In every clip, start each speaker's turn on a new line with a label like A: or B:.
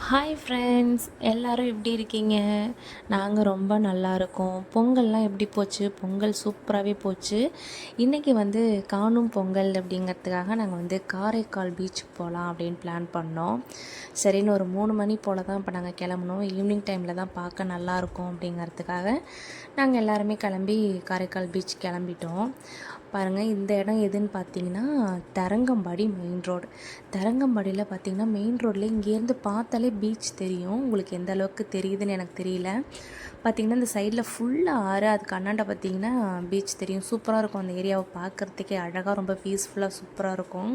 A: Hi friends, எல்லோரும் எப்படி இருக்கீங்க? நாங்கள் ரொம்ப நல்லா இருக்கோம். பொங்கல்லாம் எப்படி போச்சு? பொங்கல் சூப்பராகவே போச்சு. இன்றைக்கி காணும் பொங்கல் அப்படிங்கிறதுக்காக நாங்கள் காரைக்கால் பீச்சுக்கு போகலாம் அப்படின்னு பிளான் பண்ணோம். சரின்னு ஒரு 3 மணி போல் தான் இப்போ நாங்கள் கிளம்புனோம். ஈவினிங் டைமில் தான் பார்க்க நல்லாயிருக்கும் அப்படிங்கிறதுக்காக நாங்கள் எல்லாருமே கிளம்பி காரைக்கால் பீச் கிளம்பிட்டோம். பாருங்கள், இந்த இடம் எதுன்னு பார்த்தீங்கன்னா தரங்கம்பாடி மெயின் ரோடு. தரங்கம்பாடியில் பார்த்தீங்கன்னா மெயின் ரோடில் இங்கேருந்து பார்த்தாலே பீச் தெரியும். உங்களுக்கு எந்த அளவுக்கு தெரியுதுன்னு எனக்கு தெரியல. பார்த்திங்கன்னா இந்த சைடில் ஃபுல்லாக ஆறு, அதுக்கு அண்ணாண்ட பார்த்திங்கன்னா பீச் தெரியும். சூப்பராக இருக்கும். அந்த ஏரியாவை பார்க்குறதுக்கே அழகாக, ரொம்ப பீஸ்ஃபுல்லாக சூப்பராக இருக்கும்.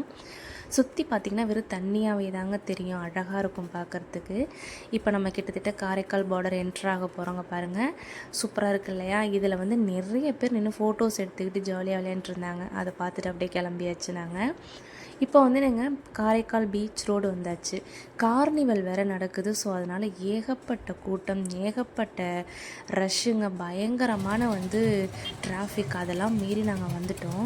A: சுற்றி பார்த்திங்கன்னா வெறும் தண்ணியாகவே தாங்க தெரியும். அழகாக இருக்கும் பார்க்குறதுக்கு. இப்போ நம்ம கிட்டத்தட்ட காரைக்கால் பார்டர் என்ட்ராக போகிறோங்க. பாருங்கள், சூப்பராக இருக்குது இல்லையா? இதில் நிறைய பேர் நின்று ஃபோட்டோஸ் எடுத்துக்கிட்டு ஜாலியாக விளையாண்டுருந்தாங்க. அதை பார்த்துட்டு அப்படியே கிளம்பியாச்சு நாங்கள். இப்போ நாங்கள் காரைக்கால் பீச் ரோடு வந்தாச்சு. கார்னிவல் வேறு நடக்குது. ஸோ அதனால் ஏகப்பட்ட கூட்டம், ஏகப்பட்ட ரஷ்ஷுங்க, பயங்கரமான டிராஃபிக். அதெல்லாம் மீறி நாங்கள் வந்துட்டோம்.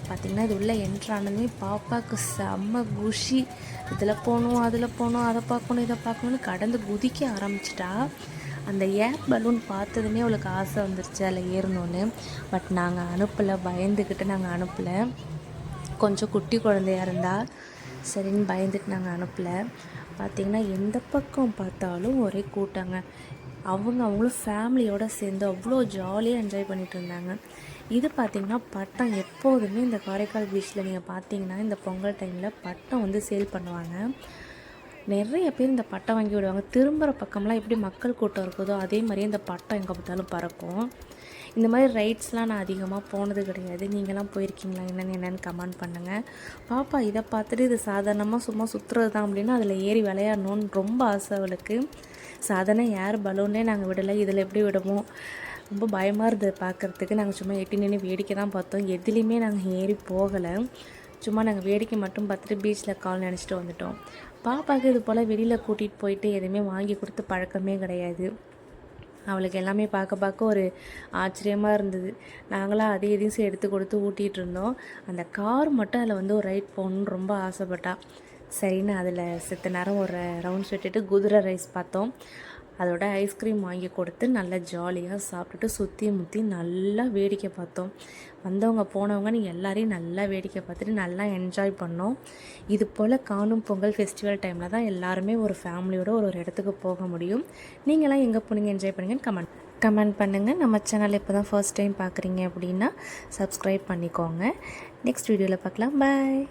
A: பார்த்திங்கன்னா இது உள்ளே என்ட்ரானதுமே பாப்பாவுக்கு செம்ம குஷி. இதில் போகணும், அதில் போகணும், அதை பார்க்கணும், இதை பார்க்கணுன்னு கடந்து குதிக்க ஆரம்பிச்சிட்டா. அந்த ஏர் பலூன் பார்த்ததுமே அவளுக்கு ஆசை வந்துருச்சு அதில் ஏறணுன்னு. பட் நாங்கள் அனுப்பலை, பயந்துக்கிட்டு நாங்கள் அனுப்பலை. கொஞ்சம் குட்டி குழந்தையாக இருந்தால் சரின்னு பயந்துட்டு நாங்கள் அனுப்பலை. பார்த்திங்கன்னா எந்த பக்கம் பார்த்தாலும் ஒரே கூட்டங்க. அவங்களும் ஃபேமிலியோடு சேர்ந்து அவ்வளோ ஜாலியாக என்ஜாய் பண்ணிகிட்டு இருந்தாங்க. இது பார்த்திங்கன்னா பட்டம் எப்போதுமே இந்த காரைக்கால் பீச்சில் நீங்கள் பார்த்தீங்கன்னா இந்த பொங்கல் டைமில் பட்டம் சேல் பண்ணுவாங்க. நிறைய பேர் இந்த பட்டம் வாங்கி விடுவாங்க. திரும்புகிற பக்கம்லாம் எப்படி மக்கள் கூட்டம் இருக்குதோ அதே மாதிரியே இந்த பட்டம் எங்கே பார்த்தாலும் பறக்கும். இந்த மாதிரி ரைட்ஸ்லாம் நான் அதிகமாக போனது கிடையாது. நீங்களாம் போயிருக்கீங்களா? என்னென்னு கமெண்ட் பண்ணுங்கள். பாப்பா இதை பார்த்துட்டு இது சாதாரணமாக சும்மா சுற்றுறது தான் அப்படின்னா அதில் ஏறி விளையாடணுன்னு ரொம்ப ஆசை அவளுக்கு. சாதாரண ஏர் பலூனே நாங்கள் விடலை, இதில் எப்படி விடுவோம்? ரொம்ப பயமாக இருந்தது பார்க்குறதுக்கு. நாங்கள் சும்மா எட்டி நின்று வேடிக்கை தான் பார்த்தோம். எதுலேயுமே நாங்கள் ஏறி போகலை. சும்மா நாங்கள் வேடிக்கை மட்டும் பார்த்துட்டு பீச்சில் கால் நினச்சிட்டு வந்துட்டோம். பாப்பாவுக்கு இது போல் வெளியில் கூட்டிகிட்டு போயிட்டு எதுவுமே வாங்கி கொடுத்து பழக்கமே கிடையாது. அவளுக்கு எல்லாமே பார்க்க ஒரு ஆச்சரியமாக இருந்தது. நாங்களாம் அதே இதையும் எடுத்து கொடுத்து ஊட்டிகிட்டு இருந்தோம். அந்த கார் மட்டும் அதில் ஒரு ரைட் போகணுன்னு ரொம்ப ஆசைப்பட்டா. சரின்னு அதில் செத்த நேரம் ஒரு ரவுண்ட்ஸ் விட்டுட்டு குதிரை ரைஸ் பார்த்தோம். அதோட ஐஸ்கிரீம் வாங்கி கொடுத்து நல்லா ஜாலியாக சாப்பிட்டுட்டு சுற்றி முற்றி நல்லா வேடிக்கை பார்த்தோம். வந்தவங்க போனவங்கன்னு எல்லாரையும் நல்லா வேடிக்கை பார்த்துட்டு நல்லா என்ஜாய் பண்ணோம். இது போல் காணும் பொங்கல் ஃபெஸ்டிவல் டைமில் தான் எல்லாருமே ஒரு ஃபேமிலியோடு ஒரு இடத்துக்கு போக முடியும். நீங்களாம் எங்கே போனீங்க, என்ஜாய் பண்ணுங்கன்னு கமெண்ட் பண்ணுங்கள். நம்ம சேனல் இப்போ தான் ஃபர்ஸ்ட் டைம் பார்க்குறீங்க அப்படின்னா சப்ஸ்கிரைப் பண்ணிக்கோங்க. நெக்ஸ்ட் வீடியோவில் பார்க்கலாம். பாய்.